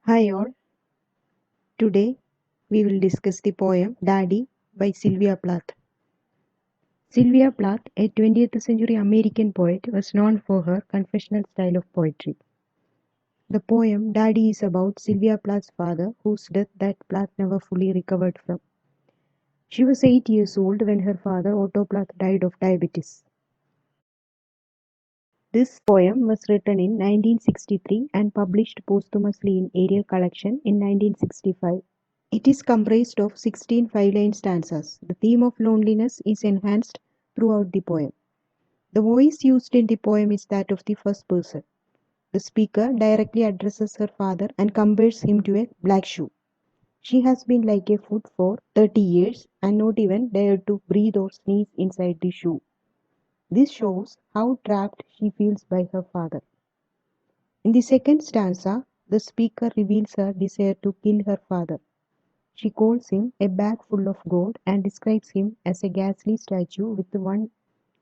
Hi all, today we will discuss the poem Daddy by Sylvia Plath. Sylvia Plath, a 20th century American poet, was known for her confessional style of poetry. The poem Daddy is about Sylvia Plath's father, whose death that Plath never fully recovered from. She was 8 years old when her father, Otto Plath, died of diabetes. This poem was written in 1963 and published posthumously in Ariel collection in 1965. It is comprised of 16 five-line stanzas. The theme of loneliness is enhanced throughout the poem. The voice used in the poem is that of the first person. The speaker directly addresses her father and compares him to a black shoe. She has been like a foot for 30 years and not even dared to breathe or sneeze inside the shoe. This shows how trapped she feels by her father. In the second stanza, the speaker reveals her desire to kill her father. She calls him a bag full of gold and describes him as a ghastly statue with one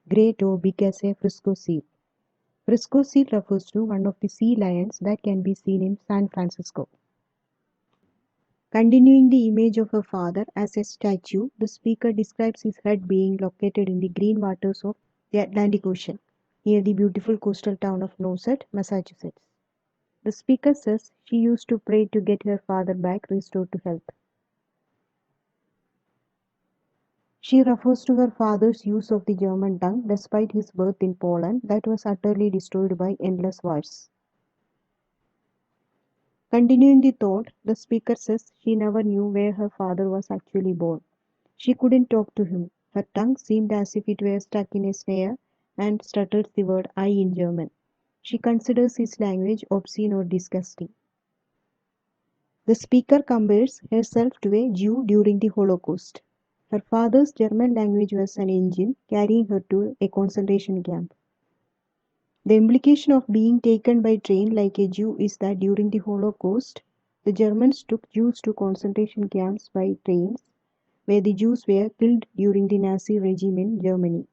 grey toe big as a Frisco seal. Frisco seal refers to one of the sea lions that can be seen in San Francisco. Continuing the image of her father as a statue, the speaker describes his head being located in the green waters of the Atlantic Ocean, near the beautiful coastal town of Nauset, Massachusetts. The speaker says she used to pray to get her father back restored to health. She refers to her father's use of the German tongue despite his birth in Poland that was utterly destroyed by endless wars. Continuing the thought, the speaker says she never knew where her father was actually born. She couldn't talk to him. Her tongue seemed as if it were stuck in a snare and stutters the word I in German. She considers his language obscene or disgusting. The speaker compares herself to a Jew during the Holocaust. Her father's German language was an engine carrying her to a concentration camp. The implication of being taken by train like a Jew is that during the Holocaust, the Germans took Jews to concentration camps by trains, where the Jews were killed during the Nazi regime in Germany.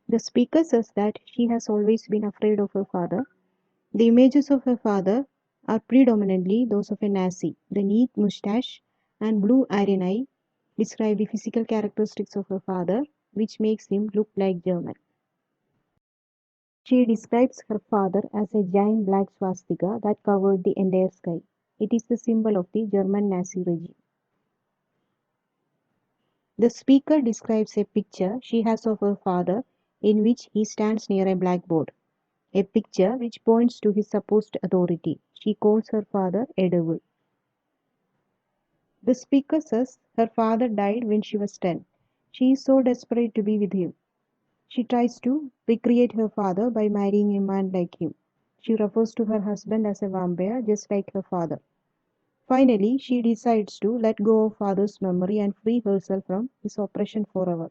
The speaker says that she has always been afraid of her father. The images of her father are predominantly those of a Nazi. The neat mustache and blue iron eye describe the physical characteristics of her father, which makes him look like German. She describes her father as a giant black swastika that covered the entire sky. It is the symbol of the German Nazi regime. The speaker describes a picture she has of her father in which he stands near a blackboard, a picture which points to his supposed authority. She calls her father a devil. The speaker says her father died when she was 10. She is so desperate to be with him. She tries to recreate her father by marrying a man like him. She refers to her husband as a vampire, just like her father. Finally, she decides to let go of father's memory and free herself from his oppression forever.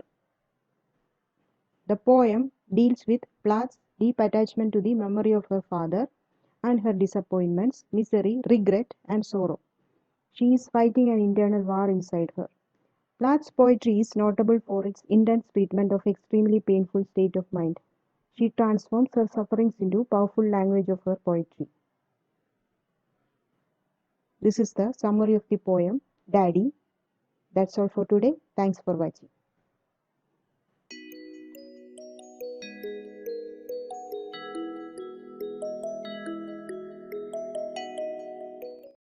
The poem deals with Plath's deep attachment to the memory of her father and her disappointments, misery, regret, and sorrow. She is fighting an internal war inside her. Plath's poetry is notable for its intense treatment of extremely painful state of mind. She transforms her sufferings into powerful language of her poetry. This is the summary of the poem, Daddy. That's all for today. Thanks for watching.